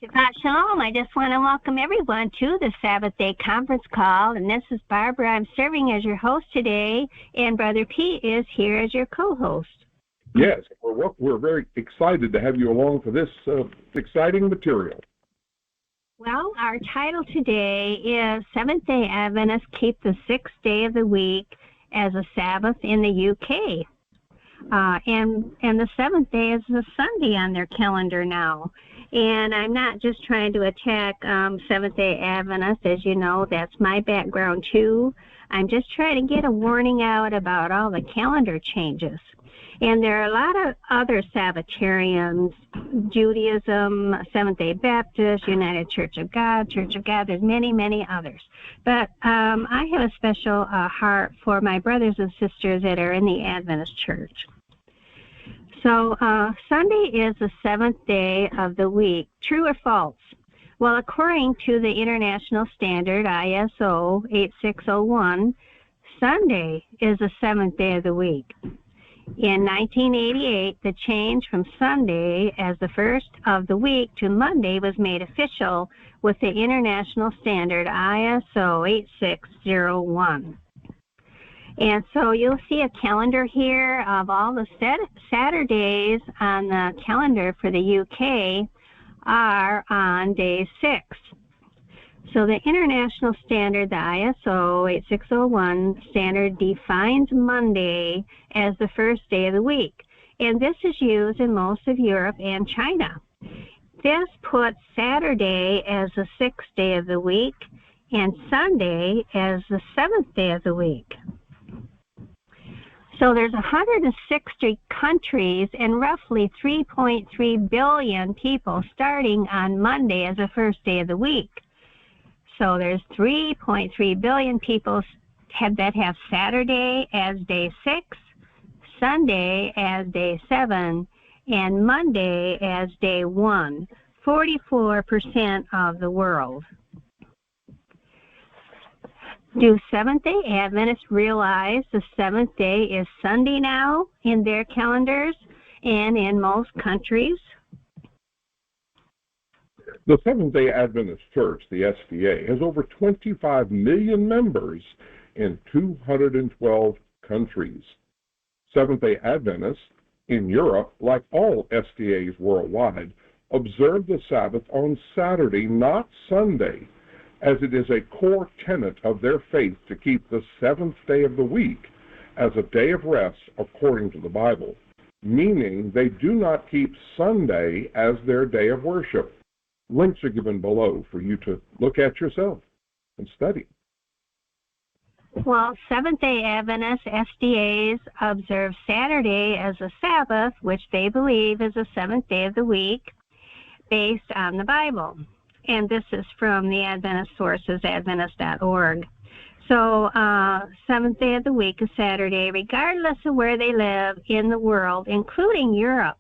Shabbat Shalom. I just want to welcome everyone to the Sabbath Day conference call. And this is Barbara. I'm serving as your host today, and Brother Pete is here as your co-host. Yes, we're very excited to have you along for this exciting material. Well, our title today is Seventh-day Adventists Keep the Sixth Day of the Week as a Sabbath in the UK. And the seventh day is a Sunday on their calendar now. And I'm not just trying to attack Seventh-day Adventists. As you know, that's my background too. I'm just trying to get a warning out about all the calendar changes. And there are a lot of other Sabbatarians, Judaism, Seventh-day Baptist, United Church of God, there's many, many others. But I have a special heart for my brothers and sisters that are in the Adventist Church. So Sunday is the seventh day of the week. True or false? Well, according to the International Standard, ISO 8601, Sunday is the seventh day of the week. In 1988, the change from Sunday as the first of the week to Monday was made official with the International Standard ISO 8601. And so you'll see a calendar here of all the Saturdays on the calendar for the UK are on day 6. So the International Standard, the ISO 8601 standard, defines Monday as the first day of the week. And this is used in most of Europe and China. This puts Saturday as the sixth day of the week and Sunday as the seventh day of the week. So there's 160 countries and roughly 3.3 billion people starting on Monday as the first day of the week. So there's 3.3 billion people that have Saturday as day 6, Sunday as day 7, and Monday as day 1, 44% of the world. Do Seventh-day Adventists realize the seventh day is Sunday now in their calendars and in most countries? The Seventh-day Adventist Church, the SDA, has over 25 million members in 212 countries. Seventh-day Adventists in Europe, like all SDAs worldwide, observe the Sabbath on Saturday, not Sunday, as it is a core tenet of their faith to keep the seventh day of the week as a day of rest according to the Bible, meaning they do not keep Sunday as their day of worship. Links are given below for you to look at yourself and study. Well, Seventh-day Adventists, SDAs, observe Saturday as a Sabbath, which they believe is the seventh day of the week, based on the Bible. And this is from the Adventist sources, Adventist.org. So, seventh day of the week is Saturday, regardless of where they live in the world, including Europe,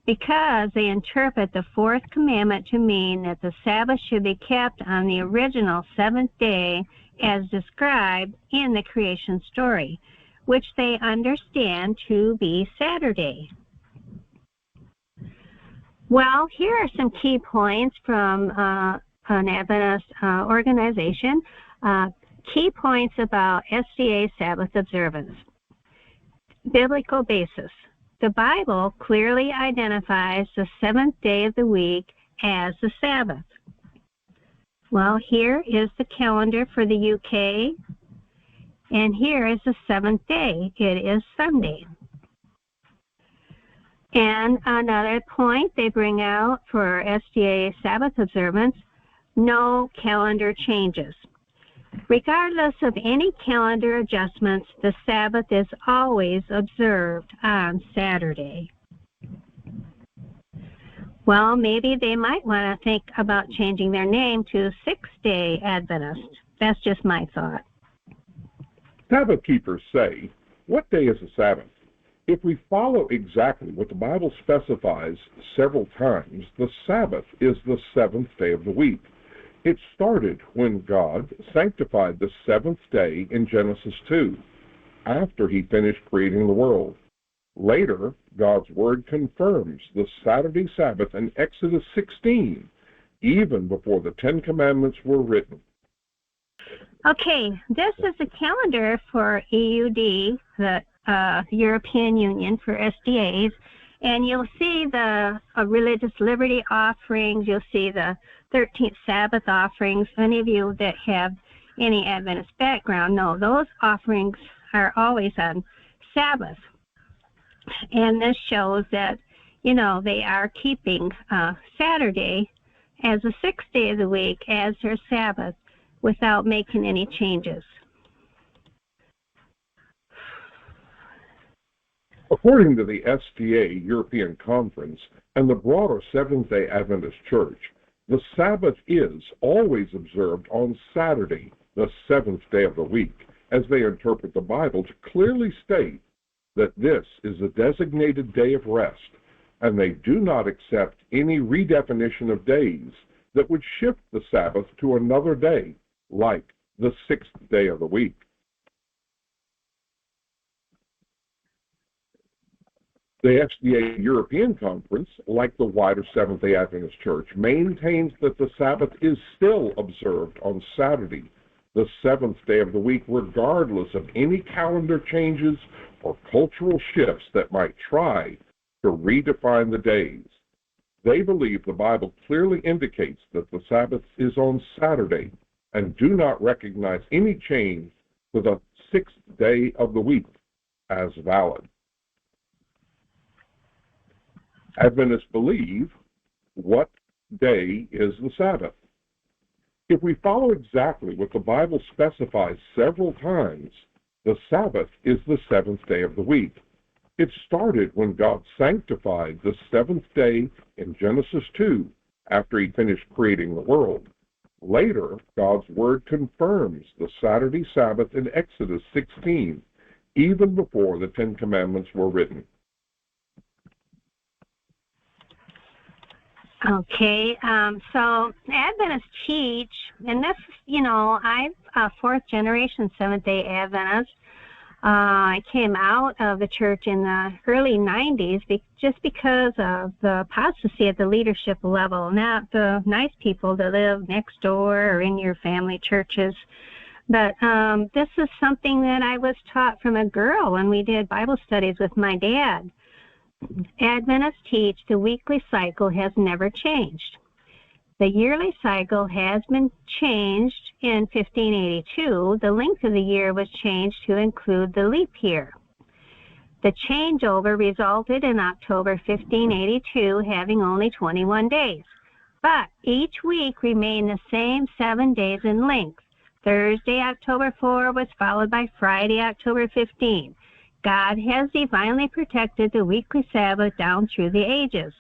because they interpret the fourth commandment to mean that the Sabbath should be kept on the original seventh day as described in the creation story, which they understand to be Saturday. Well, here are some key points from an Adventist organization. Key points about SDA Sabbath observance. Biblical basis. The Bible clearly identifies the seventh day of the week as the Sabbath. Well, here is the calendar for the UK, and here is the seventh day. It is Sunday. And another point they bring out for SDA Sabbath observance, no calendar changes. Regardless of any calendar adjustments, the Sabbath is always observed on Saturday. Well, maybe they might want to think about changing their name to Sixth-day Adventist. That's just my thought. Sabbath keepers say, what day is the Sabbath? If we follow exactly what the Bible specifies several times, the Sabbath is the seventh day of the week. It started when God sanctified the seventh day in Genesis 2, after he finished creating the world. Later, God's Word confirms the Saturday Sabbath in Exodus 16, even before the Ten Commandments were written. Okay, this is a calendar for EUD, the European Union for SDAs, and you'll see the religious liberty offerings, you'll see the 13th Sabbath offerings. Any of you that have any Adventist background know those offerings are always on Sabbath. And this shows that, you know, they are keeping Saturday as the sixth day of the week as their Sabbath without making any changes. According to the SDA European Conference and the broader Seventh-day Adventist Church, the Sabbath is always observed on Saturday, the seventh day of the week, as they interpret the Bible to clearly state that this is a designated day of rest, and they do not accept any redefinition of days that would shift the Sabbath to another day, like the sixth day of the week. The SDA European Conference, like the wider Seventh-day Adventist Church, maintains that the Sabbath is still observed on Saturday, the seventh day of the week, regardless of any calendar changes or cultural shifts that might try to redefine the days. They believe the Bible clearly indicates that the Sabbath is on Saturday and do not recognize any change to the sixth day of the week as valid. Adventists believe, what day is the Sabbath? If we follow exactly what the Bible specifies several times, the Sabbath is the seventh day of the week. It started when God sanctified the seventh day in Genesis 2 after he finished creating the world. Later, God's Word confirms the Saturday Sabbath in Exodus 16, even before the Ten Commandments were written. Okay, so Adventists teach, and this, you know, I'm a fourth generation Seventh-day Adventist. I came out of the church in the early 90s just because of the apostasy at the leadership level, not the nice people that live next door or in your family churches. But this is something that I was taught from a girl when we did Bible studies with my dad. Adventists teach the weekly cycle has never changed. The yearly cycle has been changed in 1582. The length of the year was changed to include the leap year. The changeover resulted in October 1582 having only 21 days, but each week remained the same 7 days in length. Thursday, October 4 was followed by Friday, October 15. God has divinely protected the weekly Sabbath down through the ages.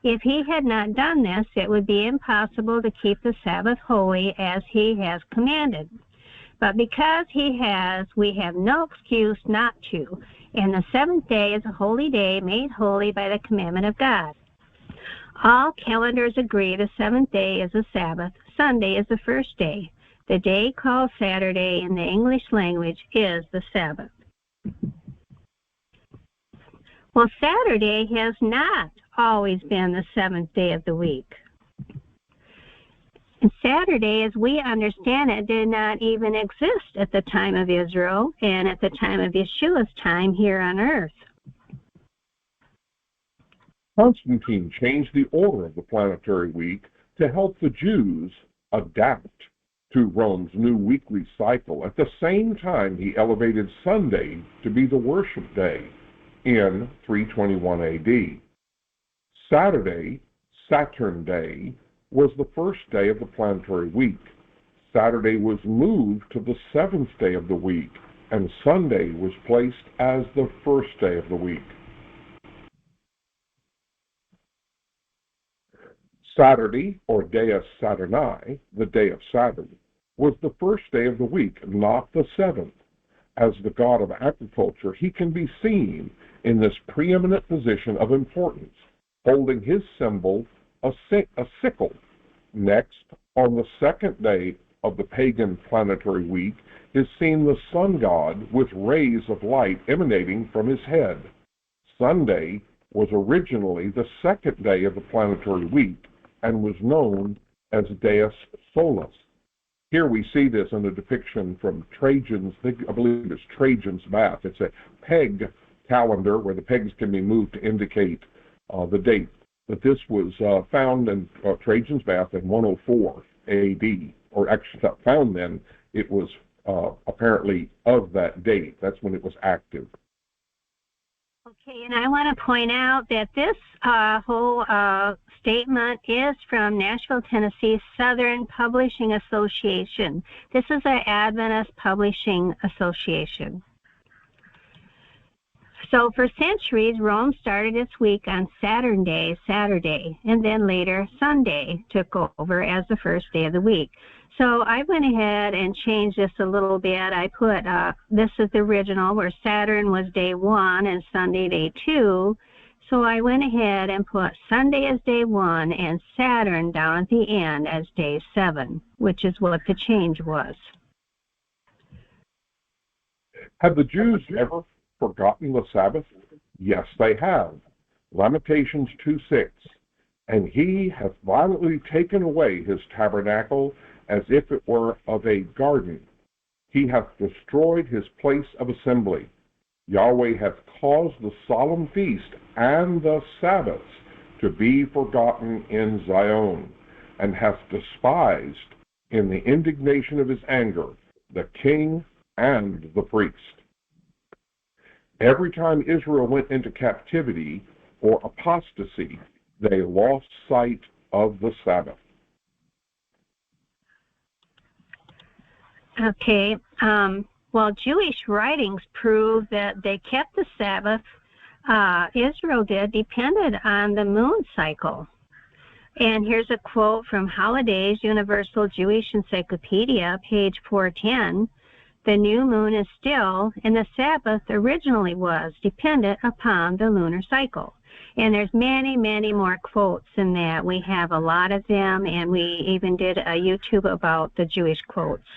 If he had not done this, it would be impossible to keep the Sabbath holy as he has commanded. But because he has, we have no excuse not to. And the seventh day is a holy day made holy by the commandment of God. All calendars agree the seventh day is a Sabbath. Sunday is the first day. The day called Saturday in the English language is the Sabbath. Well, Saturday has not always been the seventh day of the week. And Saturday, as we understand it, did not even exist at the time of Israel and at the time of Yeshua's time here on earth. Constantine changed the order of the planetary week to help the Jews adapt to Rome's new weekly cycle. At the same time, he elevated Sunday to be the worship day in 321 AD. Saturday, Saturn Day, was the first day of the planetary week. Saturday was moved to the seventh day of the week, and Sunday was placed as the first day of the week. Saturday, or Deus Saturni, the day of Saturn, was the first day of the week, not the seventh. As the god of agriculture, he can be seen in this preeminent position of importance, holding his symbol, a sickle. Next, on the second day of the pagan planetary week, is seen the sun god with rays of light emanating from his head. Sunday was originally the second day of the planetary week and was known as Deus Solus. Here we see this in a depiction from Trajan's, I believe it's Trajan's bath. It's a peg calendar where the pegs can be moved to indicate the date. But this was found in Trajan's bath in 104 AD, or actually not found then. It was apparently of that date. That's when it was active. Okay, and I want to point out that this whole statement is from Nashville, Tennessee Southern Publishing Association. This is an Adventist Publishing Association. So for centuries, Rome started its week on Saturday, and then later Sunday took over as the first day of the week. So I went ahead and changed this a little bit. I put, this is the original, where Saturn was day 1 and Sunday day 2. So I went ahead and put Sunday as day 1 and Saturn down at the end as day 7, which is what the change was. Have the Jews ever forgotten the Sabbath? Yes, they have. Lamentations 2:6. And he hath violently taken away his tabernacle as if it were of a garden. He hath destroyed his place of assembly. Yahweh hath caused the solemn feast and the Sabbaths to be forgotten in Zion, and hath despised in the indignation of his anger the king and the priest. Every time Israel went into captivity or apostasy, they lost sight of the Sabbath. Okay, well, Jewish writings prove that they kept the Sabbath. Israel depended on the moon cycle. And here's a quote from Holliday's Universal Jewish Encyclopedia, page 410. The new moon is still, and the Sabbath originally was, dependent upon the lunar cycle. And there's many, many more quotes in that. We have a lot of them, and we even did a YouTube about the Jewish quotes.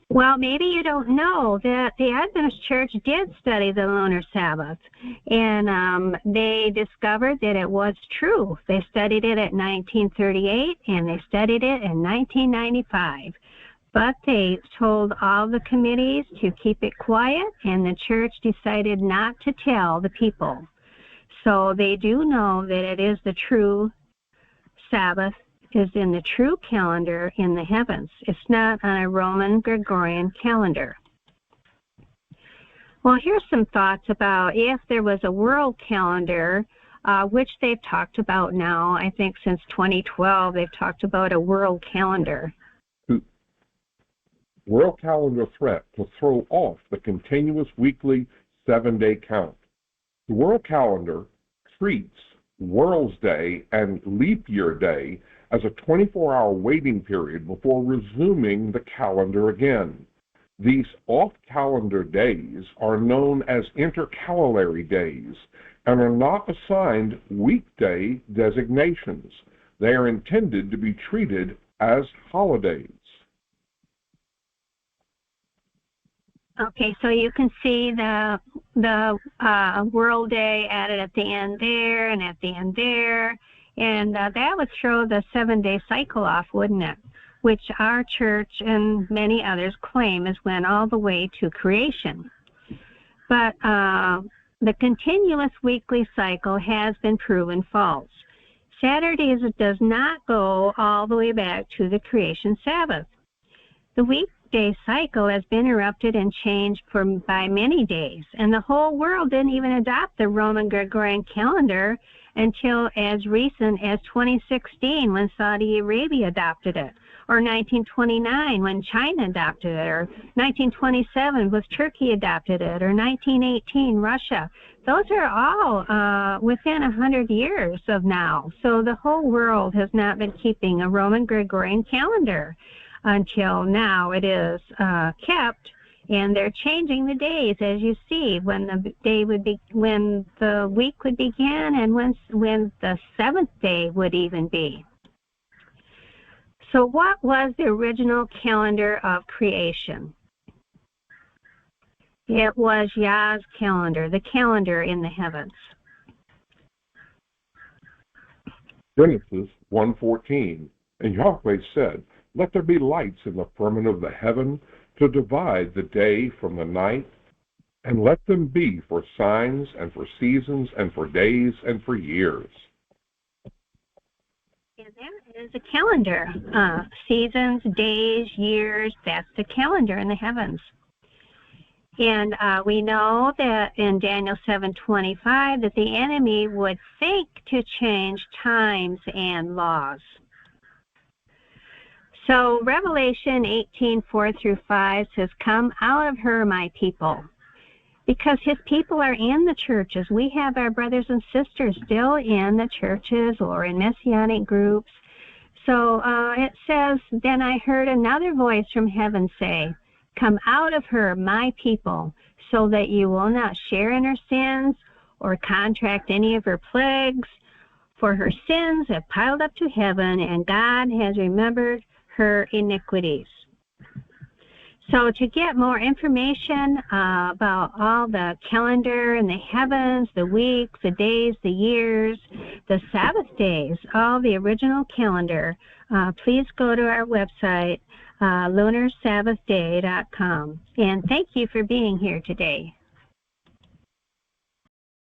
Well, maybe you don't know that the Adventist Church did study the lunar Sabbath, and they discovered that it was true. They studied it at 1938, and they studied it in 1995. But they told all the committees to keep it quiet, and the church decided not to tell the people. So they do know that it is the true Sabbath, is in the true calendar in the heavens. It's not on a Roman Gregorian calendar. Well, here's some thoughts about if there was a world calendar, which they've talked about now. I think since 2012, they've talked about a world calendar. World calendar threat to throw off the continuous weekly 7-day count. The world calendar treats World's Day and Leap Year Day as a 24-hour waiting period before resuming the calendar again. These off-calendar days are known as intercalary days and are not assigned weekday designations. They are intended to be treated as holidays. Okay, so you can see the World Day added at the end there and at the end there, and that would throw the 7-day cycle off, wouldn't it? Which our church and many others claim is went all the way to creation. But the continuous weekly cycle has been proven false. Saturdays does not go all the way back to the creation Sabbath. The weekday cycle has been interrupted and changed by many days, and the whole world didn't even adopt the Roman Gregorian calendar until as recent as 2016 when Saudi Arabia adopted it, or 1929 when China adopted it, or 1927 when Turkey adopted it, or 1918 Russia. Those are all within 100 years of now. So the whole world has not been keeping a Roman Gregorian calendar until now. It is kept, and they're changing the days, as you see, when the day would be, when the week would begin, and when the 7th day would even be. So what was the original calendar of creation? It was Yah's calendar, the calendar in the heavens. Genesis 1:14, and Yahweh said, "Let there be lights in the firmament of the heaven to divide the day from the night, and let them be for signs and for seasons and for days and for years." And there is a calendar. Seasons, days, years, that's the calendar in the heavens. And we know that in Daniel 7:25 that the enemy would think to change times and laws. So Revelation 18:4-5 says, "Come out of her, my people," because his people are in the churches. We have our brothers and sisters still in the churches or in messianic groups. So it says, "Then I heard another voice from heaven say, 'Come out of her, my people, so that you will not share in her sins or contract any of her plagues, for her sins have piled up to heaven, and God has remembered her iniquities.'" So to get more information about all the calendar and the heavens, the weeks, the days, the years, the Sabbath days, all the original calendar, please go to our website, LunarSabbathDay.com. And thank you for being here today.